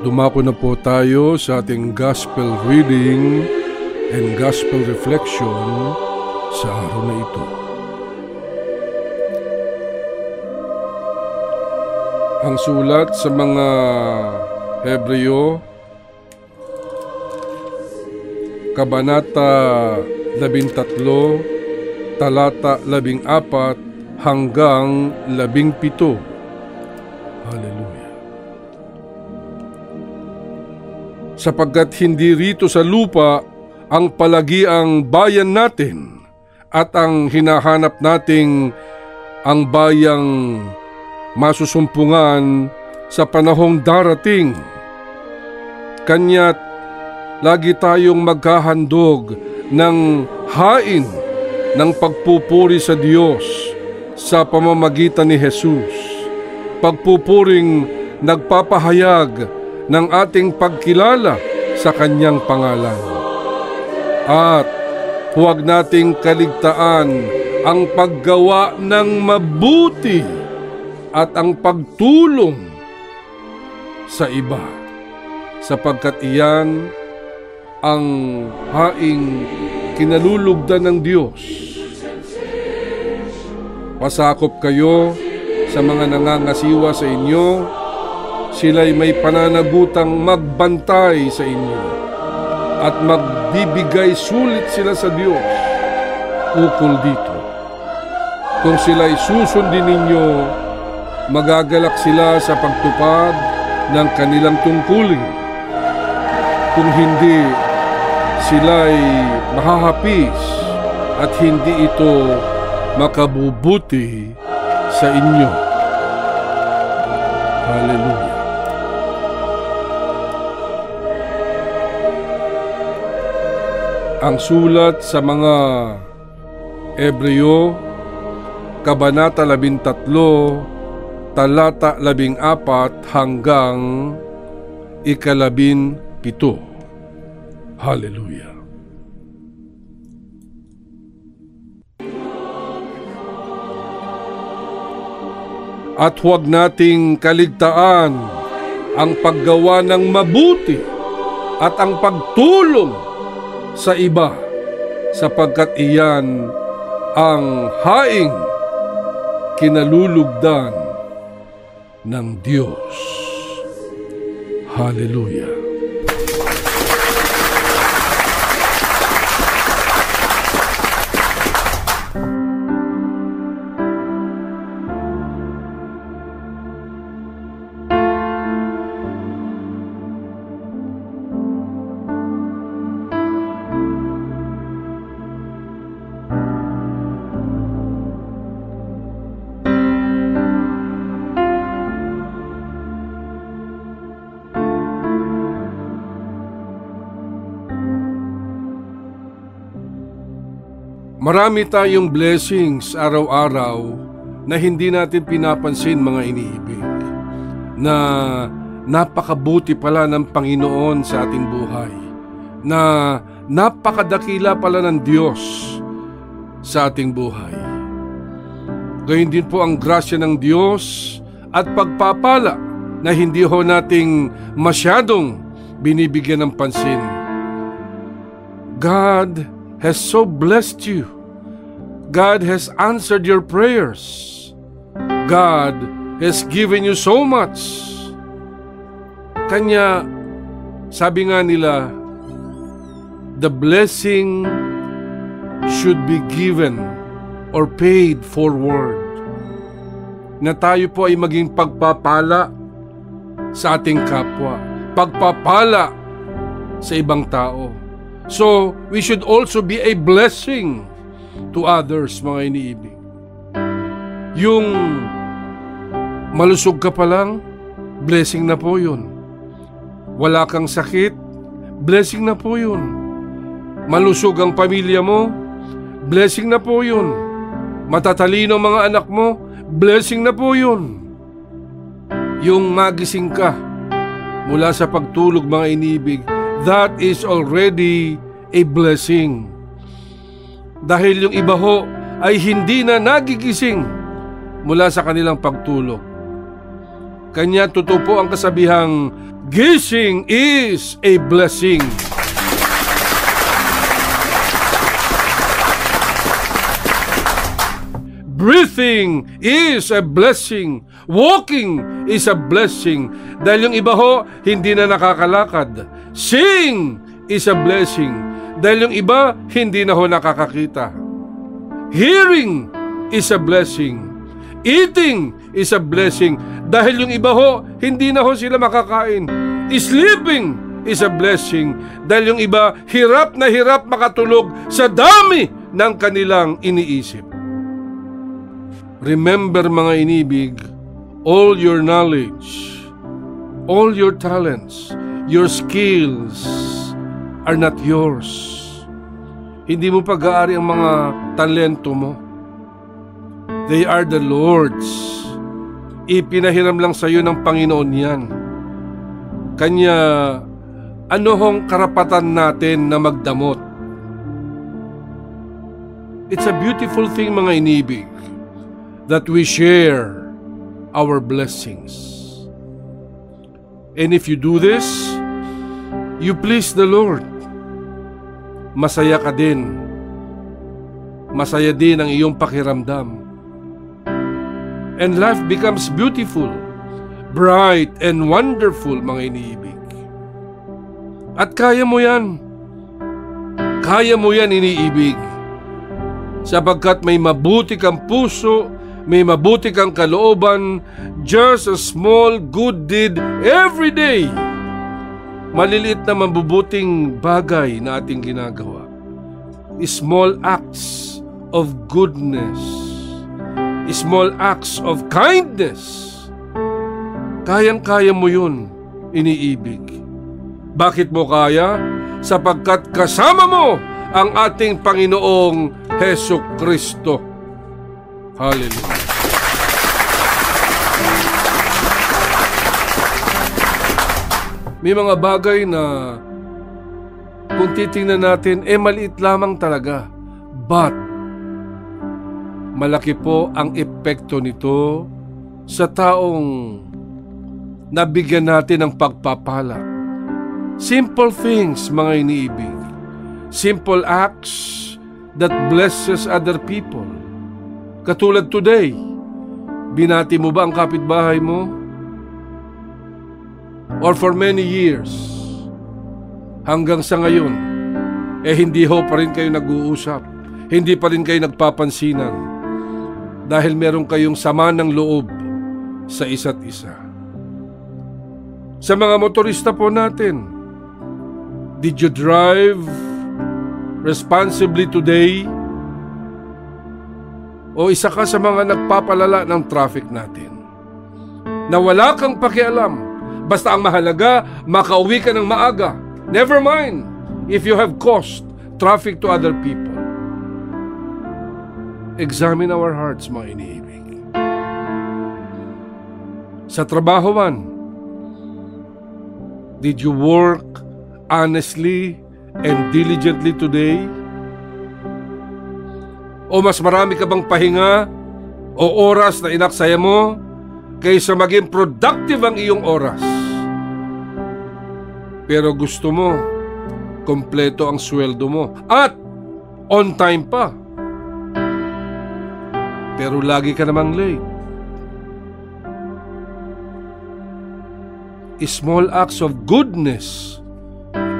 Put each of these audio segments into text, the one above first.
Dumako na po tayo sa ating Gospel Reading and Gospel Reflection sa araw na ito. Ang sulat sa mga Hebreo, Kabanata 13, Talata 14 hanggang 17. Hallelujah. Sapagkat hindi rito sa lupa ang palagiang bayan natin at ang hinahanap nating ang bayang masusumpungan sa panahong darating. Kanya't lagi tayong maghahandog ng hain ng pagpupuri sa Diyos sa pamamagitan ni Jesus. Pagpupuring nagpapahayag ng ating pagkilala sa Kanyang pangalan. At huwag nating kaligtaan ang paggawa ng mabuti at ang pagtulong sa iba, sapagkat iyan ang haing kinalulugdan ng Diyos. Pasakop kayo sa mga nangangasiwa sa inyo, sila'y may pananagutang magbantay sa inyo at magbibigay sulit sila sa Diyos ukol dito. Kung sila'y susundin ninyo, magagalak sila sa pagtupad ng kanilang tungkulin. Kung hindi, sila'y mahahapis at hindi ito makabubuti sa inyo. Hallelujah. Ang sulat sa mga Hebreo, Kabanata 13, Talata 14 hanggang 17. Hallelujah. At huwag nating kaligtaan ang paggawa ng mabuti at ang pagtulong sa iba, sapagkat iyan ang haing kinalulugdan ng Diyos. Hallelujah. Marami tayong blessings araw-araw na hindi natin pinapansin, mga iniibig, na napakabuti pala ng Panginoon sa ating buhay, na napakadakila pala ng Diyos sa ating buhay. Gayun din po ang grasya ng Diyos at pagpapala na hindi ho nating masyadong binibigyan ng pansin. God has so blessed you. God has answered your prayers. God has given you so much. Kanya, sabi nga nila, the blessing should be given or paid forward. Na tayo po ay maging pagpapala sa ating kapwa, pagpapala sa ibang tao. So, we should also be a blessing to others, mga iniibig. Yung malusog ka pa lang, blessing na po yun. Wala kang sakit, blessing na po yun. Malusog ang pamilya mo, blessing na po yun. Matatalino ang mga anak mo, blessing na po yun. Yung magising ka mula sa pagtulog, mga inibig, that is already a blessing. Dahil yung iba ho ay hindi na nagigising mula sa kanilang pagtulog. Kanya totoo po ang kasabihang, gising is a blessing. Breathing is a blessing. Walking is a blessing. Dahil yung iba ho, hindi na nakakalakad. Seeing is a blessing. Dahil yung iba, hindi na ho nakakakita. Hearing is a blessing. Eating is a blessing. Dahil yung iba ho, hindi na ho sila makakain. Sleeping is a blessing. Dahil yung iba, hirap na hirap makatulog sa dami ng kanilang iniisip. Remember mga inibig, all your knowledge, all your talents, your skills are not yours. Hindi mo pag-aari ang mga talento mo. They are the Lord's. Ipinahiram lang sa iyo ng Panginoon yan. Kanya, ano hong karapatan natin na magdamot? It's a beautiful thing mga inibig, that we share our blessings. And if you do this, you please the Lord. Masaya ka din. Masaya din ang iyong pakiramdam. And life becomes beautiful, bright, and wonderful, mga iniibig. At kaya mo yan. Kaya mo yan, iniibig. Sapagkat may mabuti kang puso, may mabuti kang kalooban, just a small good deed every day. Maliliit na mabubuting bagay na ating ginagawa. Small acts of goodness. Small acts of kindness. Kayang-kaya mo yun, iniibig. Bakit mo kaya? Sapagkat kasama mo ang ating Panginoong Hesukristo. Hallelujah. May mga bagay na kung titingnan natin, maliit lamang talaga. But, malaki po ang epekto nito sa taong nabigyan natin ng pagpapala. Simple things, mga iniibig. Simple acts that blesses other people. Katulad today, binati mo ba ang kapitbahay mo? Or for many years, hanggang sa ngayon, hindi ho pa rin kayo nag-uusap, hindi pa rin kayo nagpapansinan, dahil meron kayong sama ng loob sa isa't isa. Sa mga motorista po natin, did you drive responsibly today? O isa ka sa mga nagpapalala ng traffic natin, na wala kang pakialam, basta ang mahalaga, makauwi ka ng maaga. Never mind if you have caused traffic to other people. Examine our hearts, mga iniibig. Sa trabahoan, did you work honestly and diligently today? O mas marami ka bang pahinga o oras na inaksaya mo kaysa maging productive ang iyong oras? Pero gusto mo, kompleto ang sweldo mo at on time pa. Pero lagi ka namang late. Small acts of goodness,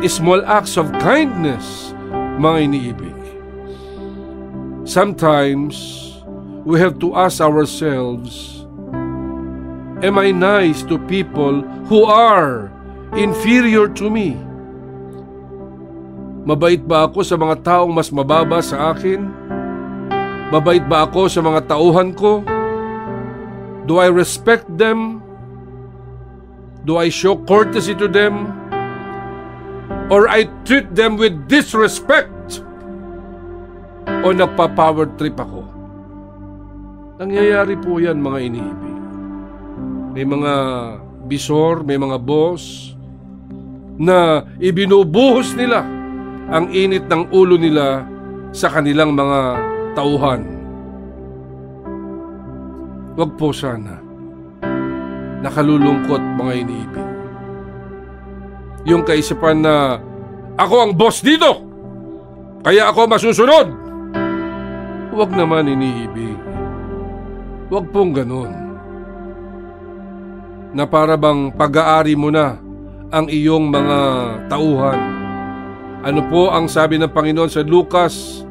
small acts of kindness, mga iniibig. Sometimes, we have to ask ourselves, am I nice to people who are inferior to me? Mabait ba ako sa mga taong mas mababa sa akin? Mabait ba ako sa mga tauhan ko? Do I respect them? Do I show courtesy to them? Or I treat them with disrespect? O nagpa-power trip ako? Nangyayari po yan, mga iniibig. May mga bisor, may mga boss na ibinubuhos nila ang init ng ulo nila sa kanilang mga tauhan. Wag po sana. nakalulungkot, mga iniibig. Yung kaisipan na, ako ang boss dito, kaya ako masusunod. Huwag naman, iniibig. Huwag pong ganun. Na para bang pag-aari mo na ang iyong mga tauhan. Ano po ang sabi ng Panginoon sa Lucas,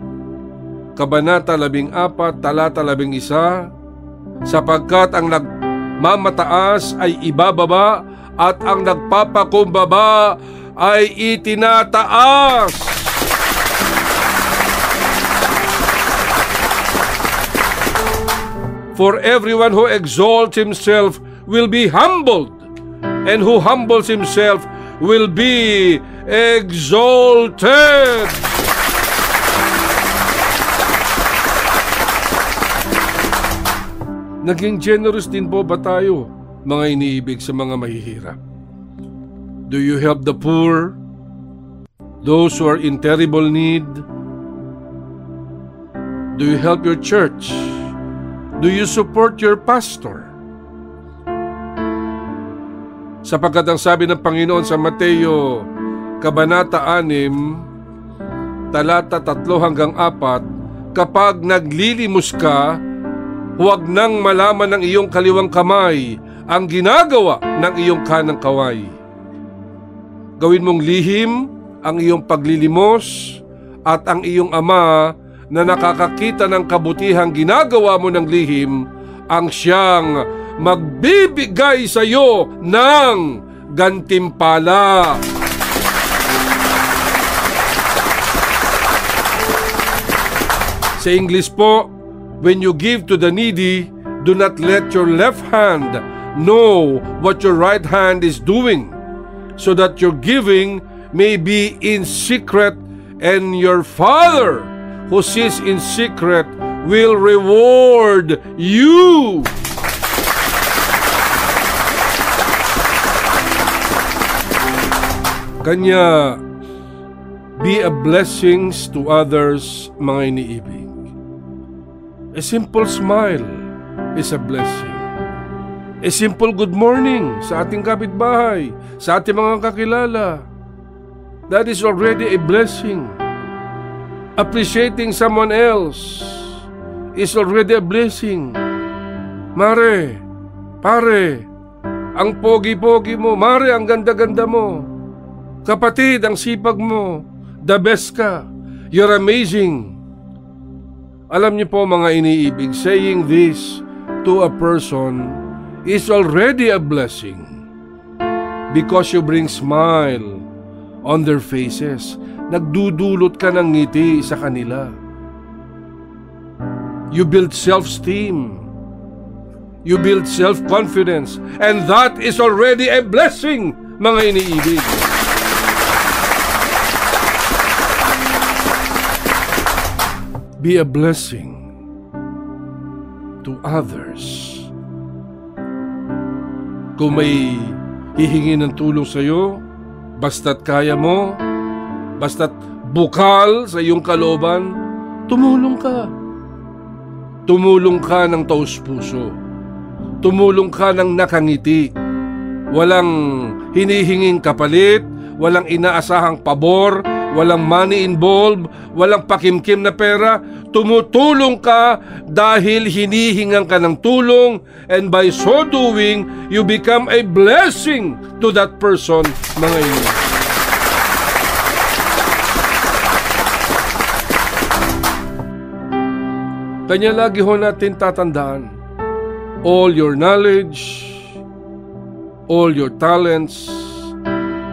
Kabanata 14, talata 11, sapagkat ang nagmamataas ay ibababa at ang nagpapakumbaba ay itinataas. For everyone who exalts himself will be humbled, and who humbles himself will be exalted. Naging generous din po ba tayo, mga iniibig, sa mga mahihirap? Do you help the poor, those who are in terrible need? Do you help your church? Do you support your pastor? Sapagkat ang sabi ng Panginoon sa Mateo, Kabanata 6, talata 3-4, kapag naglilimos ka, huwag nang malaman ng iyong kaliwang kamay ang ginagawa ng iyong kanang kaway. Gawin mong lihim ang iyong paglilimos at ang iyong ama na nakakakita ng kabutihang ginagawa mo ng lihim ang siyang magbibigay sa iyo ng gantimpala. Sa English po, when you give to the needy, do not let your left hand know what your right hand is doing, so that your giving may be in secret, and your Father who sees in secret will reward you. Kanya, be a blessings to others, mga iniibig. A simple smile is a blessing. A simple good morning sa ating kapitbahay, sa ating mga kakilala, that is already a blessing. Appreciating someone else is already a blessing. Mare, pare, ang pogi-pogi mo. Mare, ang ganda-ganda mo. Kapatid, ang sipag mo. The best ka. You're amazing. Alam niyo po, mga iniibig, saying this to a person is already a blessing because you bring smile on their faces. Nagdudulot ka ng ngiti sa kanila. You build self-esteem. You build self-confidence. And that is already a blessing, mga iniibig. Be a blessing to others. Kung may hihingi ng tulong sa iyo, basta't kaya mo, basta't bukal sa iyong kalooban, tumulong ka. Tumulong ka ng taus-puso. Tumulong ka ng nakangiti. Walang hinihinging kapalit, walang inaasahang pabor, walang money involved, walang pakimkim na pera. Tumutulong ka dahil hinihingan ka ng tulong, and by so doing, you become a blessing to that person, mga ino. Kanya lagi ho natin tatandaan, all your knowledge, all your talents,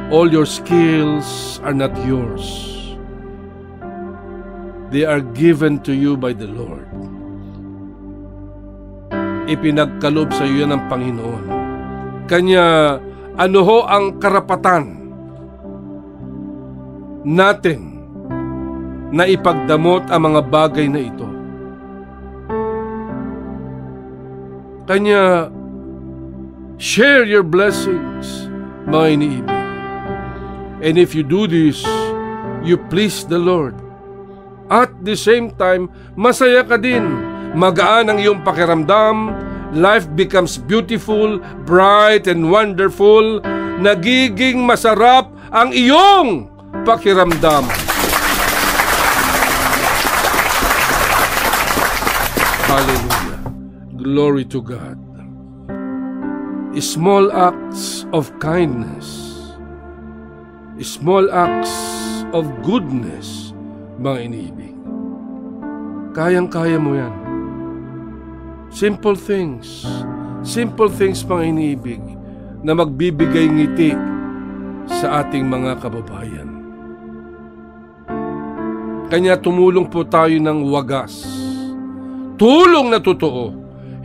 all your skills are not yours. They are given to you by the Lord. Ipinagkaloob sa iyo yan ng Panginoon. Kanya, ano ho ang karapatan natin na ipagdamot ang mga bagay na ito? Kanya, share your blessings, mga iniibig. And if you do this, you please the Lord. At the same time, masaya ka din. Magaan ang iyong pakiramdam, life becomes beautiful, bright, and wonderful. Nagiging masarap ang iyong pakiramdam. Hallelujah. Glory to God. Small acts of kindness, small acts of goodness, mga iniibig. Kayang-kaya mo yan. Simple things, mga iniibig, na magbibigay ngiti sa ating mga kababayan. Kanya tumulong po tayo ng wagas. Tulong na totoo.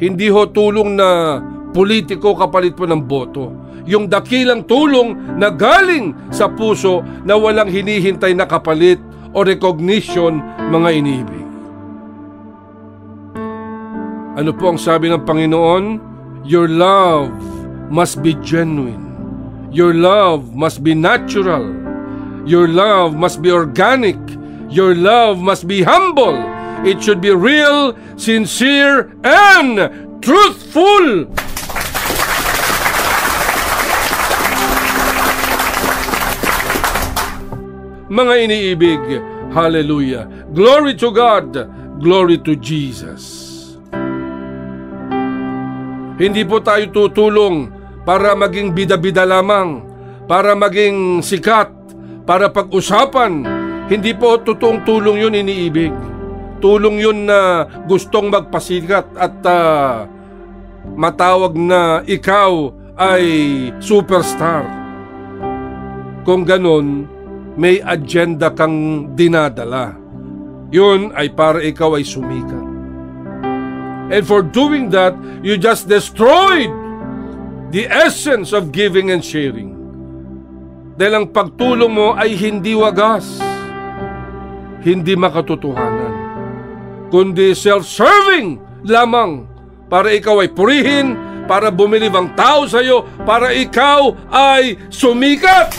Hindi ho tulong na politiko kapalit po ng boto. Yung dakilang tulong na galing sa puso na walang hinihintay na kapalit o recognition, mga iniibig. Ano po ang sabi ng Panginoon? Your love must be genuine. Your love must be natural. Your love must be organic. Your love must be humble. It should be real, sincere, and truthful. Mga iniibig, hallelujah. Glory to God, glory to Jesus. Hindi po tayo tutulong para maging bida-bida lamang, para maging sikat, para pag-usapan. Hindi po totoong tulong yun, iniibig. Tulong yun na gustong magpasikat at matawag na ikaw ay superstar. Kung ganon, may agenda kang dinadala. Yun ay para ikaw ay sumikat. And for doing that, you just destroyed the essence of giving and sharing. Dahil ang pagtulong mo ay hindi wagas, hindi makatotohanan, kundi self-serving lamang para ikaw ay purihin, para bumilib ang tao sa iyo, para ikaw ay sumikat.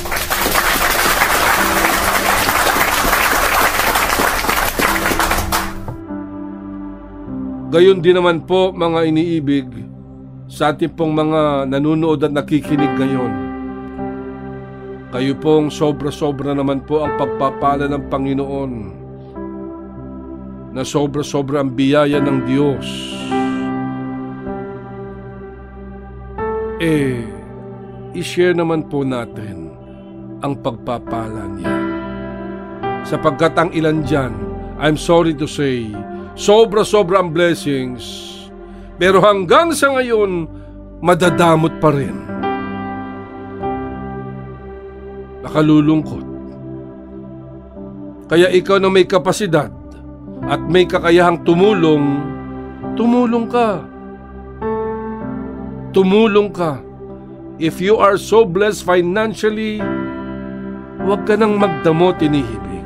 Gayon din naman po, mga iniibig, sa ating pong mga nanunood at nakikinig ngayon. Kayo pong sobra-sobra naman po ang pagpapala ng Panginoon, na sobra-sobra ang biyaya ng Diyos. I-share naman po natin ang pagpapala niya. Sapagkat ang ilan dyan, I'm sorry to say, sobra-sobra ang blessings, pero hanggang sa ngayon, madadamot pa rin. Nakalulungkot. Kaya ikaw na may kapasidad at may kakayahang tumulong, tumulong ka. Tumulong ka. If you are so blessed financially, huwag ka nang magdamot, inihibig.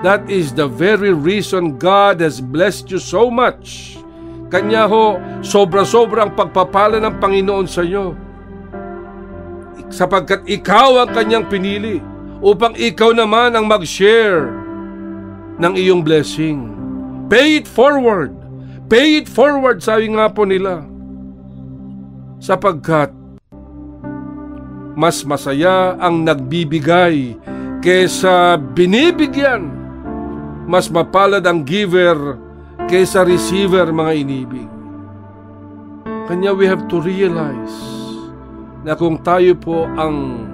That is the very reason God has blessed you so much. Kanya ho, sobra-sobra ang pagpapala ng Panginoon sa iyo. Sapagkat ikaw ang kanyang pinili upang ikaw naman ang mag-share ng iyong blessing. Pay it forward. Pay it forward, sabi nga po nila. Sapagkat mas masaya ang nagbibigay kaysa binibigyan. Mas mapalad ang giver kaysa receiver, mga inibig. Kanya we have to realize na kung tayo po ang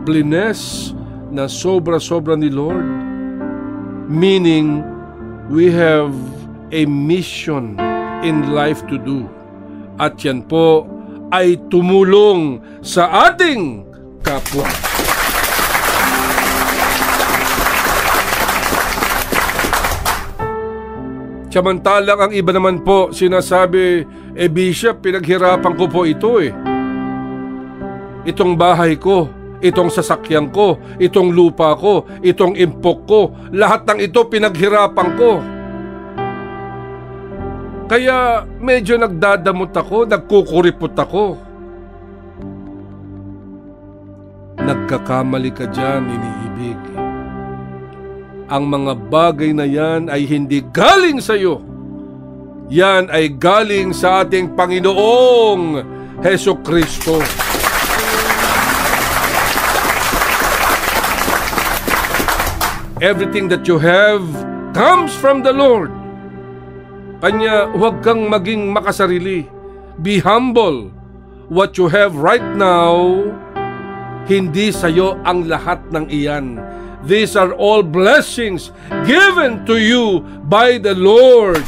blessed na sobra-sobra ni Lord, meaning we have a mission in life to do. At yan po ay tumulong sa ating kapwa. Samantalang ang iba naman po sinasabi, Bishop, pinaghirapan ko po ito Itong bahay ko, itong sasakyan ko, itong lupa ko, itong impok ko, lahat ng ito pinaghirapan ko. Kaya medyo nagdadamot ako, nagkukuripot ako. Nagkakamali ka dyan, iniibig. Ang mga bagay na yan ay hindi galing sa iyo. Yan ay galing sa ating Panginoong Hesukristo. Everything that you have comes from the Lord. Kanya, huwag kang maging makasarili. Be humble. What you have right now, hindi sa'yo ang lahat ng iyan. These are all blessings given to you by the Lord.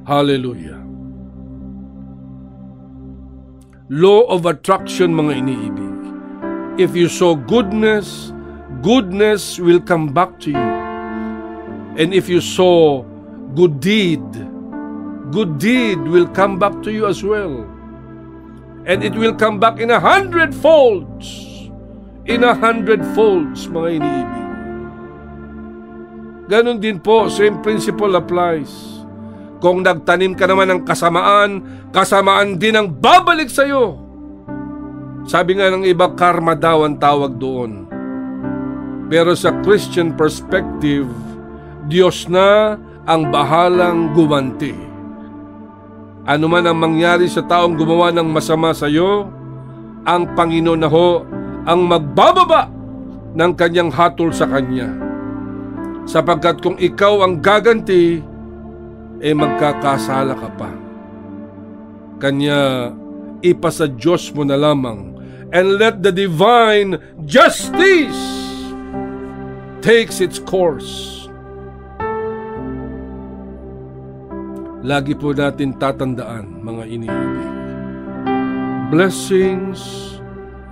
Hallelujah. Law of attraction, mga iniibig. If you sow goodness, goodness will come back to you. And if you sow good deed will come back to you as well. And it will come back in 100 folds. In 100 folds, mga iniibig. Ganon din po, same principle applies. Kung nagtanim ka naman ng kasamaan, kasamaan din ang babalik sa iyo. Sabi nga ng iba, karma daw ang tawag doon. Pero sa Christian perspective, Diyos na ang bahalang gumanti. Ano man ang mangyari sa taong gumawa ng masama sa iyo, ang Panginoon na ho ang magbababa ng kanyang hatol sa kanya. Sapagkat kung ikaw ang gaganti, magkakasala ka pa. Kanya, ipasa Diyos mo na lamang, and let the divine justice takes its course. Lagi po natin tatandaan, mga iniibig, blessings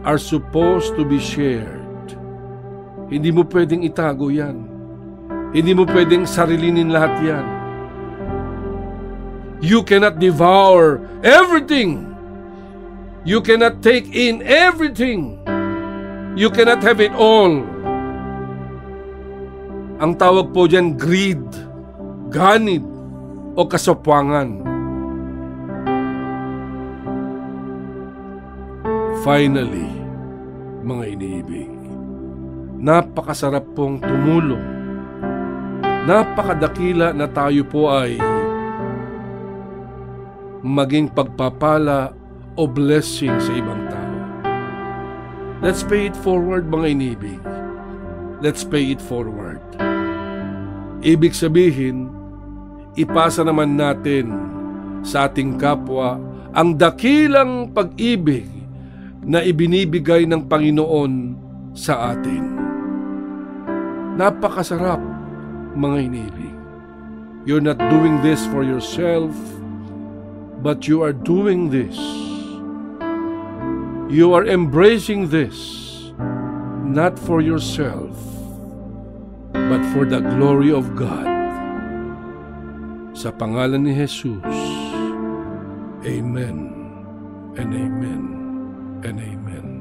are supposed to be shared. Hindi mo pwedeng itago yan. Hindi mo pwedeng sarilinin lahat yan. You cannot devour everything. You cannot take in everything. You cannot have it all. Ang tawag po dyan, greed, ganid, o kasapwangan. Finally, mga iniibig, napakasarap pong tumulong. Napakadakila na tayo po ay maging pagpapala o blessing sa ibang tao. Let's pay it forward, mga inibig. Let's pay it forward. Ibig sabihin, ipasa naman natin sa ating kapwa ang dakilang pag-ibig na ibinibigay ng Panginoon sa atin. Napakasarap, mga inibig. You're not doing this for yourself, but you are doing this. You are embracing this, not for yourself, but for the glory of God. Sa pangalan ni Jesus, Amen and Amen and Amen.